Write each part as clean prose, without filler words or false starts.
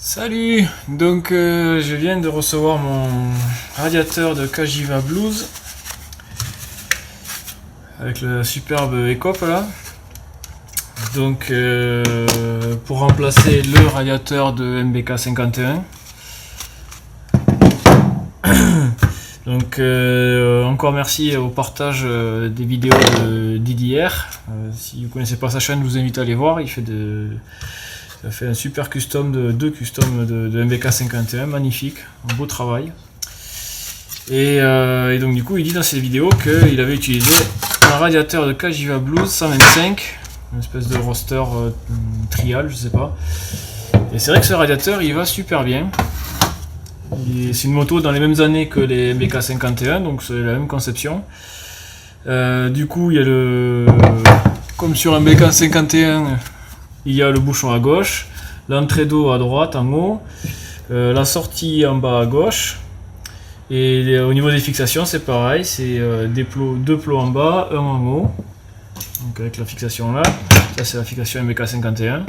Salut! Donc je viens de recevoir mon radiateur de Cagiva Blues avec le superbe Ecop là. Donc pour remplacer le radiateur de MBK 51. Donc encore merci au partage des vidéos de Didier. Si vous connaissez pas sa chaîne, je vous invite à aller voir. Il a fait un super custom de deux customs de MBK 51, magnifique, un beau travail. Et donc du coup il dit dans ses vidéos qu'il avait utilisé un radiateur de Cagiva Blues 125, une espèce de roster trial, je sais pas. Et c'est vrai que ce radiateur il va super bien. C'est une moto dans les mêmes années que les MBK 51, donc c'est la même conception. Du coup il y a comme sur un MBK 51, il y a le bouchon à gauche, l'entrée d'eau à droite en haut, la sortie en bas à gauche. Et au niveau des fixations c'est pareil, c'est deux plots en bas, un en haut. Donc avec la fixation là, ça c'est la fixation MBK 51.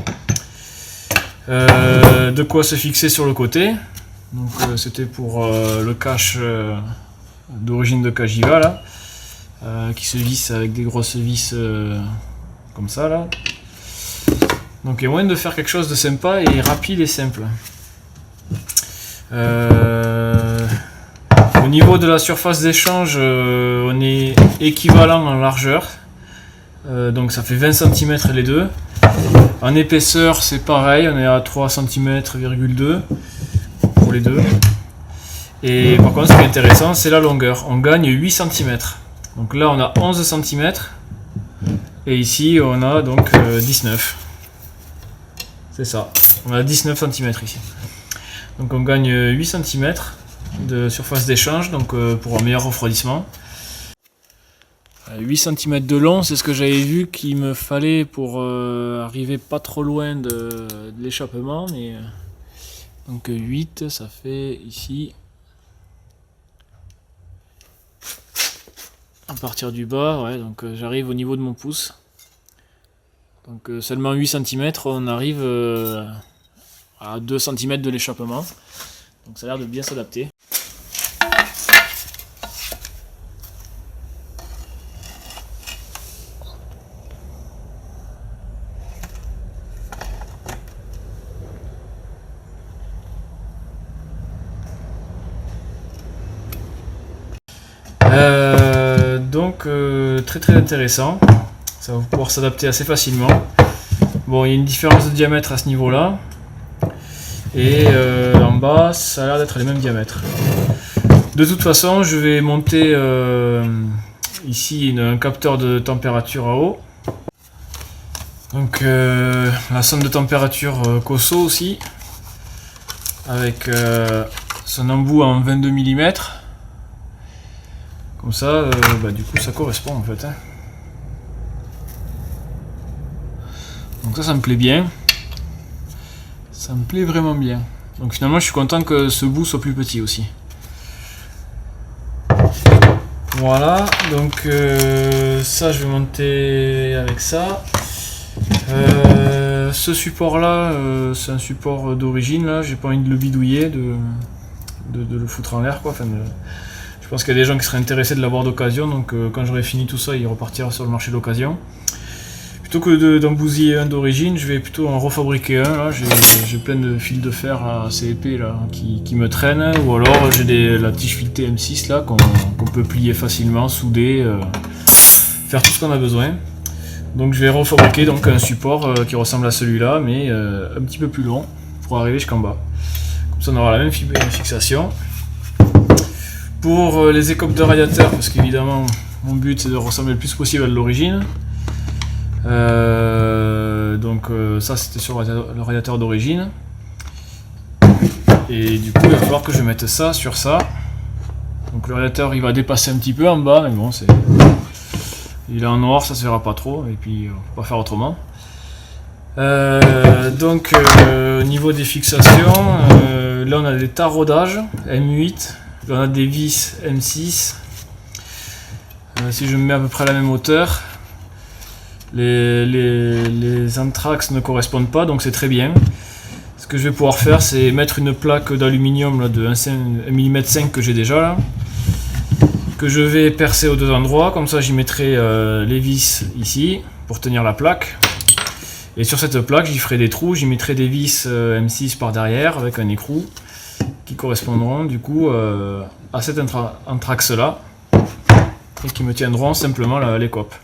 De quoi se fixer sur le côté. Donc c'était pour le cache d'origine de Cagiva là, qui se visse avec des grosses vis comme ça là. Donc il y a moyen de faire quelque chose de sympa et rapide et simple. Au niveau de la surface d'échange, on est équivalent en largeur. Donc ça fait 20 cm les deux. En épaisseur c'est pareil, on est à 3 cm,2 pour les deux. Et par contre ce qui est intéressant c'est la longueur, on gagne 8 cm. Donc là on a 11 cm et ici on a donc 19. C'est ça, on a 19 cm ici. Donc on gagne 8 cm de surface d'échange, donc pour un meilleur refroidissement. 8 cm de long, c'est ce que j'avais vu qu'il me fallait pour arriver pas trop loin de l'échappement. Mais donc 8, ça fait ici, à partir du bas, ouais, donc j'arrive au niveau de mon pouce. Donc seulement 8 cm, on arrive à 2 cm de l'échappement. Donc ça a l'air de bien s'adapter. Donc très intéressant. Ça va pouvoir s'adapter assez facilement. Bon, il y a une différence de diamètre à ce niveau là. Et en bas, ça a l'air d'être les mêmes diamètres. De toute façon, je vais monter ici un capteur de température à eau. Donc la sonde de température COSO aussi. Avec son embout en 22 mm. Comme ça, du coup ça correspond en fait. Donc ça me plaît bien. Ça me plaît vraiment bien. Donc finalement je suis content que ce bout soit plus petit aussi. Voilà, donc ça je vais monter avec ça. Ce support là, c'est un support d'origine là, j'ai pas envie de le bidouiller, de le foutre en l'air quoi. Enfin, je pense qu'il y a des gens qui seraient intéressés de l'avoir d'occasion, donc quand j'aurai fini tout ça, il repartira sur le marché d'occasion. Plutôt que d'en bousiller un d'origine, je vais plutôt en refabriquer un. Là, j'ai plein de fils de fer assez épais là, qui me traînent, ou alors j'ai la tige filetée M6 là qu'on peut plier facilement, souder, faire tout ce qu'on a besoin. Donc je vais refabriquer donc un support qui ressemble à celui-là, mais un petit peu plus long pour arriver jusqu'en bas. Comme ça on aura la même fixation. Pour les écopes de radiateur, parce qu'évidemment mon but c'est de ressembler le plus possible à l'origine. Donc ça c'était sur le radiateur d'origine. Et du coup il va falloir que je mette ça sur ça. Donc le radiateur il va dépasser un petit peu en bas, mais bon il est en noir, ça se verra pas trop, et puis on va pas faire autrement. Donc au niveau des fixations, là on a des taraudages M8. Là on a des vis M6. Si je me mets à peu près à la même hauteur, les anthrax ne correspondent pas, donc c'est très bien. Ce que je vais pouvoir faire, c'est mettre une plaque d'aluminium de 1 mm 5 que j'ai déjà là, que je vais percer aux deux endroits. Comme ça, j'y mettrai les vis ici pour tenir la plaque. Et sur cette plaque, j'y ferai des trous, j'y mettrai des vis M6 par derrière avec un écrou qui correspondront du coup à cet anthrax là et qui me tiendront simplement les copes.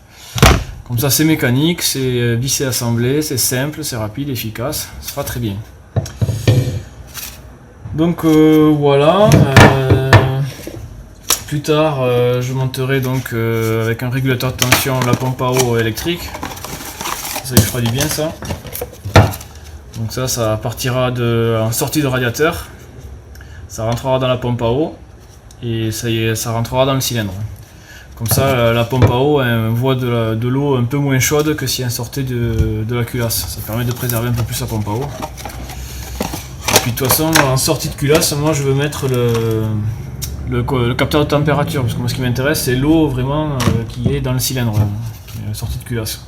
Comme ça, c'est mécanique, c'est vissé assemblé, c'est simple, c'est rapide, efficace, ça sera très bien. Donc voilà. Plus tard, je monterai donc avec un régulateur de tension la pompe à eau électrique. Ça lui fera du bien ça. Donc ça partira en sortie de radiateur. Ça rentrera dans la pompe à eau et ça rentrera dans le cylindre. Comme ça, la pompe à eau envoie de l'eau un peu moins chaude que si elle sortait de la culasse. Ça permet de préserver un peu plus la pompe à eau. Et puis de toute façon, en sortie de culasse, moi je veux mettre le capteur de température, parce que moi ce qui m'intéresse c'est l'eau vraiment qui est dans le cylindre, qui est sortie de culasse.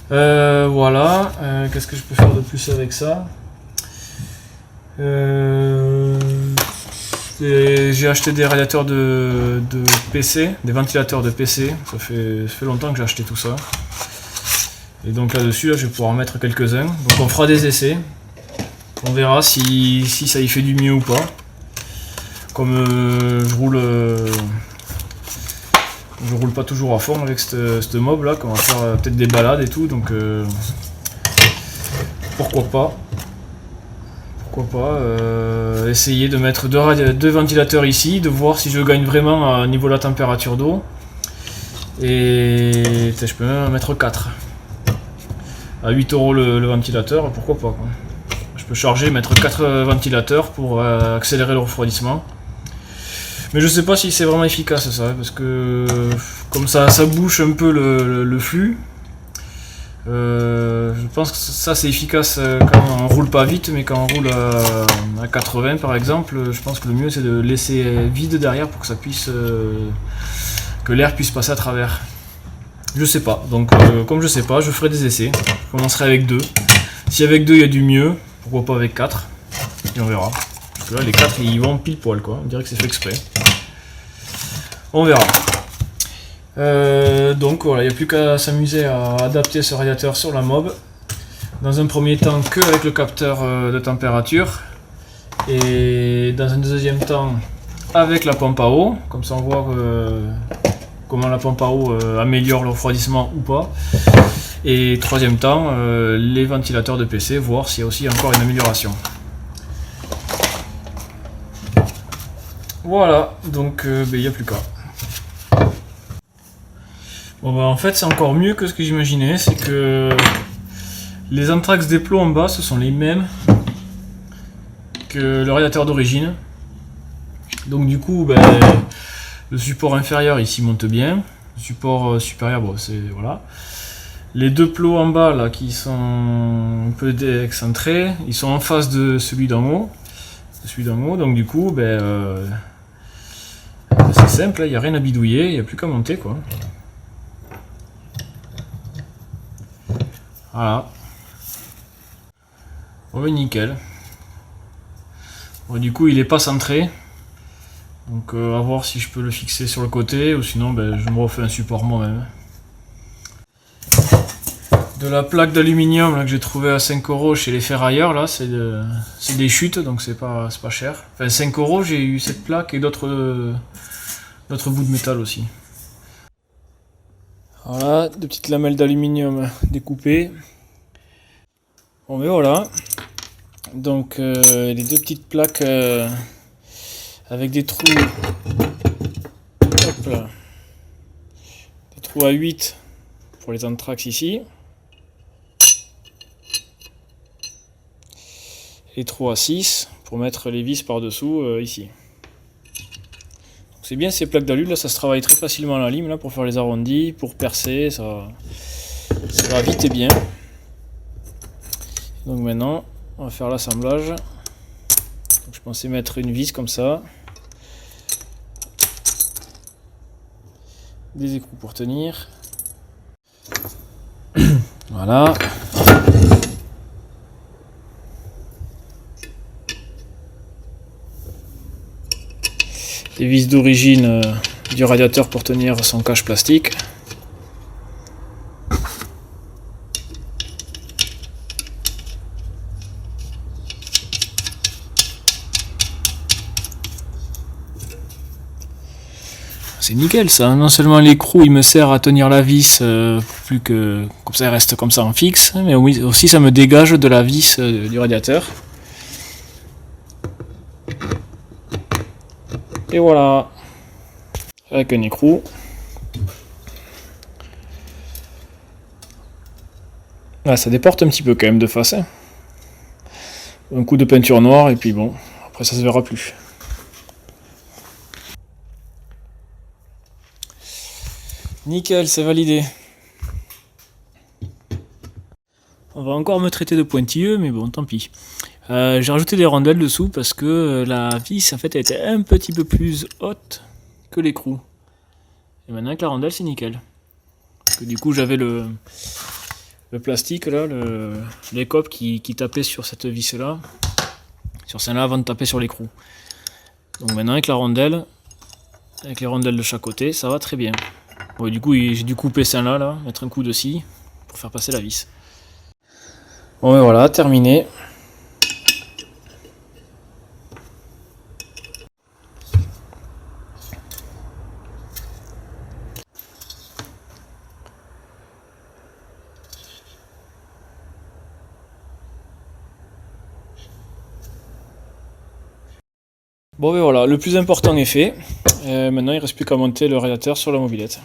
Voilà, qu'est-ce que je peux faire de plus avec ça? J'ai acheté des radiateurs de PC, des ventilateurs de PC, ça fait longtemps que j'ai acheté tout ça. Et donc là-dessus, je vais pouvoir en mettre quelques-uns. Donc on fera des essais, on verra si ça y fait du mieux ou pas. Comme je roule pas toujours à fond avec cette mob là, qu'on va faire peut-être des balades et tout, donc pourquoi pas essayer de mettre deux ventilateurs ici, de voir si je gagne vraiment à niveau de la température d'eau. Et je peux même en mettre 4 à 8 € le ventilateur, pourquoi pas quoi. Je peux charger, mettre 4 ventilateurs pour accélérer le refroidissement. Mais je sais pas si c'est vraiment efficace ça, parce que comme ça bouche un peu le flux. Je pense que ça c'est efficace quand on roule pas vite, mais quand on roule à 80 par exemple, je pense que le mieux c'est de laisser vide derrière pour que ça puisse que l'air puisse passer à travers. Je sais pas, donc comme je sais pas, je ferai des essais. Je commencerai avec 2. Si avec 2 il y a du mieux, pourquoi pas avec 4, et on verra. Parce que là les 4 ils vont pile poil quoi, on dirait que c'est fait exprès. On verra. Donc voilà, il n'y a plus qu'à s'amuser à adapter ce radiateur sur la mob. Dans un premier temps que avec le capteur de température. Et dans un deuxième temps avec la pompe à eau. Comme ça on voit comment la pompe à eau améliore le refroidissement ou pas. Et troisième temps, les ventilateurs de PC, voir s'il y a aussi encore une amélioration. Voilà, donc il n'y a plus qu'à. Bon bah en fait c'est encore mieux que ce que j'imaginais, c'est que les anthrax des plots en bas ce sont les mêmes que le radiateur d'origine. Donc du coup le support inférieur ici monte bien, le support supérieur bon c'est voilà. Les deux plots en bas là qui sont un peu excentrés, ils sont en face de celui d'en haut. Donc du coup c'est simple, il n'y a rien à bidouiller, il n'y a plus qu'à monter quoi. Voilà. Bon, nickel. Bon, du coup, il n'est pas centré. Donc, à voir si je peux le fixer sur le côté ou sinon, je me refais un support moi-même. De la plaque d'aluminium que j'ai trouvé à 5 € chez les ferrailleurs, là, c'est des chutes donc c'est pas cher. Enfin, 5 €, j'ai eu cette plaque et d'autres bouts de métal aussi. Voilà, deux petites lamelles d'aluminium découpées. Bon mais voilà. Donc les deux petites plaques avec des trous. Hop là. Des trous à 8 pour les anthrax ici. Les trous à 6 pour mettre les vis par dessous ici. C'est bien ces plaques d'alu, là ça se travaille très facilement à la lime là, pour faire les arrondis, pour percer, ça va vite et bien. Donc maintenant on va faire l'assemblage. Je pensais mettre une vis comme ça, des écrous pour tenir, voilà. les vis d'origine du radiateur pour tenir son cache plastique. C'est nickel ça, non seulement l'écrou il me sert à tenir la vis plus que comme ça elle reste comme ça en fixe, mais aussi ça me dégage de la vis du radiateur. Et voilà, avec un écrou. Ah, ça déporte un petit peu quand même de face. Hein. Un coup de peinture noire et puis bon, après ça se verra plus. Nickel, c'est validé. On va encore me traiter de pointilleux, mais bon, tant pis. J'ai rajouté des rondelles dessous parce que la vis en fait était un petit peu plus haute que l'écrou. Et maintenant avec la rondelle, c'est nickel. Parce que du coup, j'avais le plastique là, l'écope qui tapait sur cette vis là, sur celle-là avant de taper sur l'écrou. Donc maintenant avec la rondelle, avec les rondelles de chaque côté, ça va très bien. Bon, du coup, j'ai dû couper celle-là, là, mettre un coup de scie pour faire passer la vis. Bon, et voilà, terminé. Bon, et voilà, le plus important est fait. Maintenant, il ne reste plus qu'à monter le radiateur sur la mobilette.